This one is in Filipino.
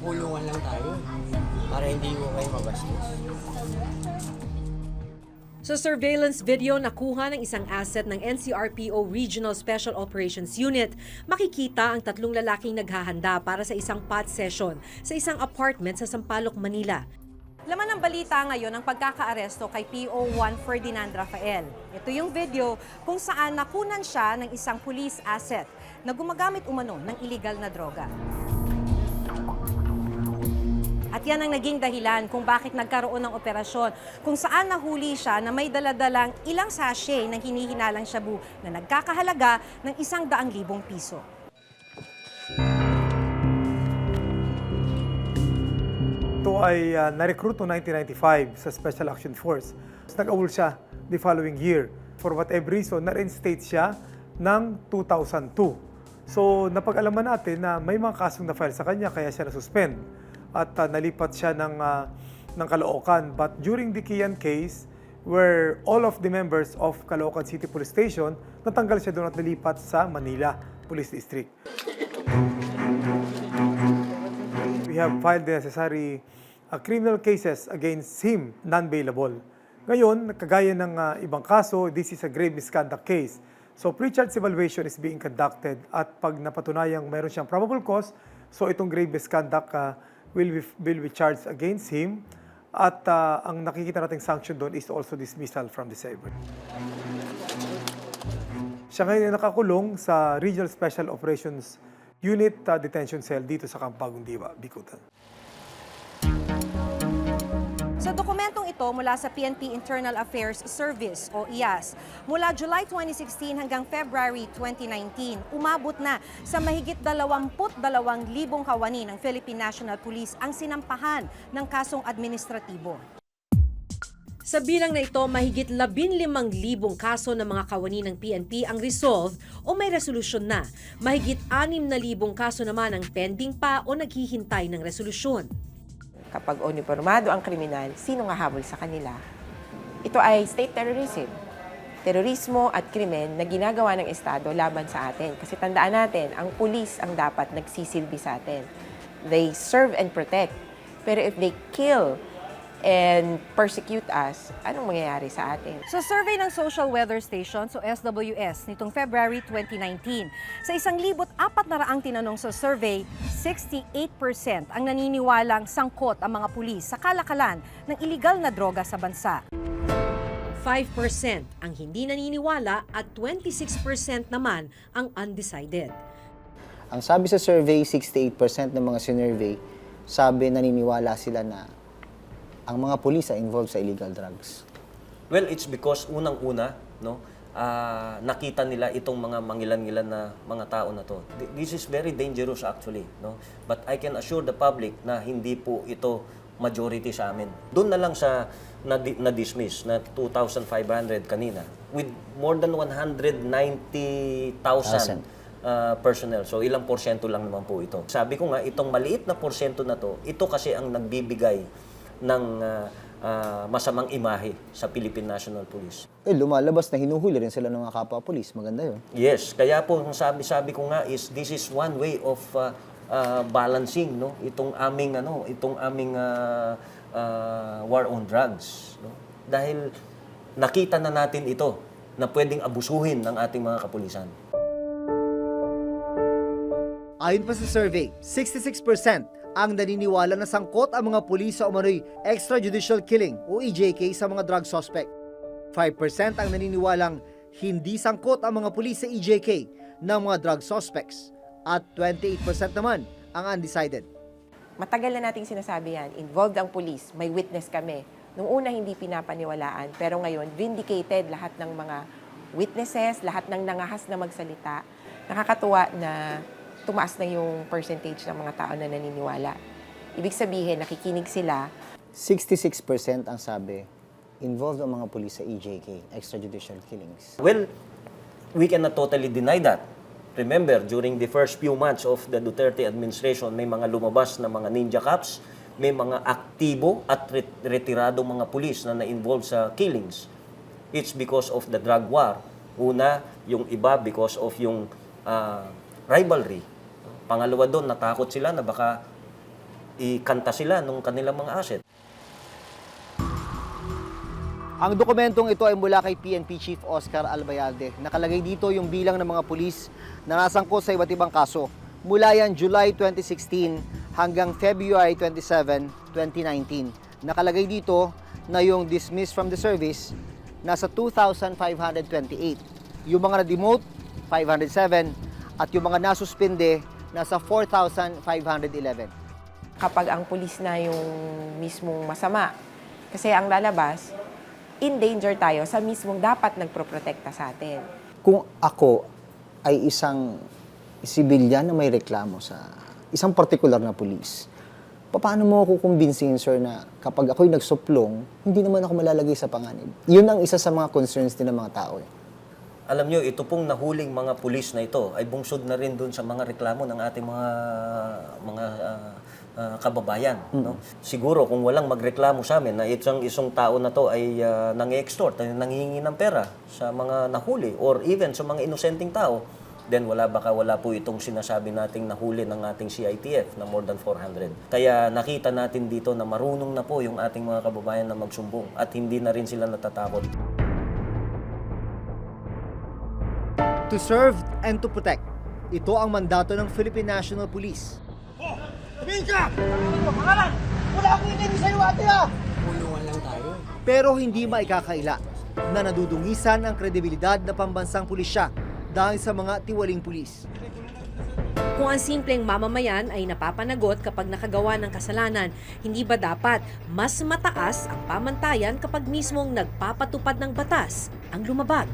kulungan lang tayo para hindi ko kayo mabastos. Sa surveillance video nakuha ng isang asset ng NCRPO Regional Special Operations Unit, makikita ang tatlong lalaking naghahanda para sa isang pot session sa isang apartment sa Sampaloc, Manila. Laman ng balita ngayon ang pagkakaaresto kay PO1 Ferdinand Rafael. Ito yung video kung saan nakunan siya ng isang police asset na gumagamit umano ng illegal na droga. At yan ang naging dahilan kung bakit nagkaroon ng operasyon kung saan nahuli siya na may daladalang ilang sachet ng hinihinalang shabu na nagkakahalaga ng 100,000 piso. Ito ay na-recruit noong 1995 sa Special Action Force. Nag-awol siya the following year. For whatever reason, na-reinstate siya ng 2002. So, napag-alaman natin na may mga kasong na-file sa kanya kaya siya na-suspend. At nalipat siya ng Caloocan. But during the Kian case, where all of the members of Caloocan City Police Station, natanggal siya doon at nalipat sa Manila Police District. We have filed the necessary criminal cases against him, non-bailable. Ngayon, kagaya ng ibang kaso, this is a grave misconduct case. So pre-charge evaluation is being conducted at pag napatunayang mayroon siyang probable cause, so itong grave misconduct will be charged against him at ang nakikita nating sanction doon is also dismissal from the service. Siya ngayon ay nakakulong sa Regional Special Operations Unit Detention Cell dito sa Campagong Diwa, Bicutan. Sa dokumentong ito mula sa PNP Internal Affairs Service o IAS, mula July 2016 hanggang February 2019, umabot na sa mahigit 22,000 kawani ng Philippine National Police ang sinampahan ng kasong administratibo. Sa bilang na ito, mahigit 15,000 kaso ng mga kawani ng PNP ang resolved o may resolusyon na. Mahigit 6,000 kaso naman ang pending pa o naghihintay ng resolusyon. Kapag uniformado ang kriminal, sino nga habol sa kanila? Ito ay state terrorism. Terorismo at krimen na ginagawa ng Estado laban sa atin. Kasi tandaan natin, ang pulis ang dapat nagsisilbi sa atin. They serve and protect. Pero if they kill and persecute us, anong mangyayari sa atin? Sa survey ng Social Weather Station, so SWS, nitong February 2019, sa 1,400 tinanong sa survey, 68% ang naniniwalang sangkot ang mga pulis sa kalakalan ng iligal na droga sa bansa. 5% ang hindi naniniwala at 26% naman ang undecided. Ang sabi sa survey, 68% ng mga sinurvey, sabi naniniwala sila na ang mga pulis ay involved sa illegal drugs. Well, it's because unang-una, no, nakita nila itong mga mangilan-ngilan na mga tao na to. This is very dangerous actually, no. But I can assure the public na hindi po ito majority sa amin. Doon na lang sa na-dismiss na 2,500 kanina with more than 190,000 personnel. So ilang porsyento lang naman po ito. Sabi ko nga, itong maliit na porsyento na to, ito kasi ang nagbibigay ng masamang imahe sa Philippine National Police. Lumalabas na hinuhuli rin sila ng mga kapwa-pulis. Maganda yun. Yes, kaya po ang sabi ko nga is this is one way of balancing, no, itong aming war on drugs, no? Dahil nakita na natin ito na pwedeng abusuhin ng ating mga kapulisan. Ayon pa sa survey, 66% ang naniniwala na sangkot ang mga pulis sa umano'y extrajudicial killing o EJK sa mga drug suspect. 5% ang naniniwalang hindi sangkot ang mga pulis sa EJK ng mga drug suspects at 28% naman ang undecided. Matagal na nating sinasabi yan, involved ang pulis, may witness kami. Nung una hindi pinapaniwalaan, pero ngayon vindicated lahat ng mga witnesses, lahat ng nangahas na magsalita. Nakakatuwa na tumaas na yung percentage ng mga tao na naniniwala. Ibig sabihin, nakikinig sila. 66% ang sabi, involved ang mga pulis sa EJK, extrajudicial killings. Well, we cannot totally deny that. Remember, during the first few months of the Duterte administration, may mga lumabas na mga ninja cops, may mga aktibo at retirado mga pulis na na-involve sa killings. It's because of the drug war. Una, yung iba because of yung rivalry. Pangalawa doon, natakot sila na baka ikanta sila nung kanilang mga asset. Ang dokumentong ito ay mula kay PNP Chief Oscar Albayalde. Nakalagay dito yung bilang ng mga pulis na nasangkot sa iba't ibang kaso. Mula yan July 2016 hanggang February 27, 2019. Nakalagay dito na yung dismissed from the service nasa 2,528. Yung mga na-demote, 507. At yung mga nasuspende, nasa 4,511. Kapag ang pulis na yung mismong masama, kasi ang lalabas, in danger tayo sa mismong dapat nagproprotekta sa atin. Kung ako ay isang sibilyan na may reklamo sa isang particular na pulis, paano mo ako kumbinsihin, sir, na kapag ako'y nagsuplong, hindi naman ako malalagay sa panganib? Yun ang isa sa mga concerns din ng mga tao. Alam nyo, ito pong nahuling mga pulis na ito ay bungsod na rin dun sa mga reklamo ng ating mga kababayan. No? Siguro kung walang magreklamo sa amin na isang tao na to ay nang-extort, nanghihingi ng pera sa mga nahuli or even sa mga inosenteng tao, then wala po itong sinasabi nating nahuli ng ating CITF na more than 400. Kaya nakita natin dito na marunong na po yung ating mga kababayan na magsumbong at hindi na rin sila natatakot. To serve and to protect. Ito ang mandato ng Philippine National Police. Pero hindi maikakaila na nadudungisan ang kredibilidad ng pambansang pulisya dahil sa mga tiwaling pulis. Kung ang simpleng mamamayan ay napapanagot kapag nakagawa ng kasalanan, hindi ba dapat mas mataas ang pamantayan kapag mismong nagpapatupad ng batas ang lumabag?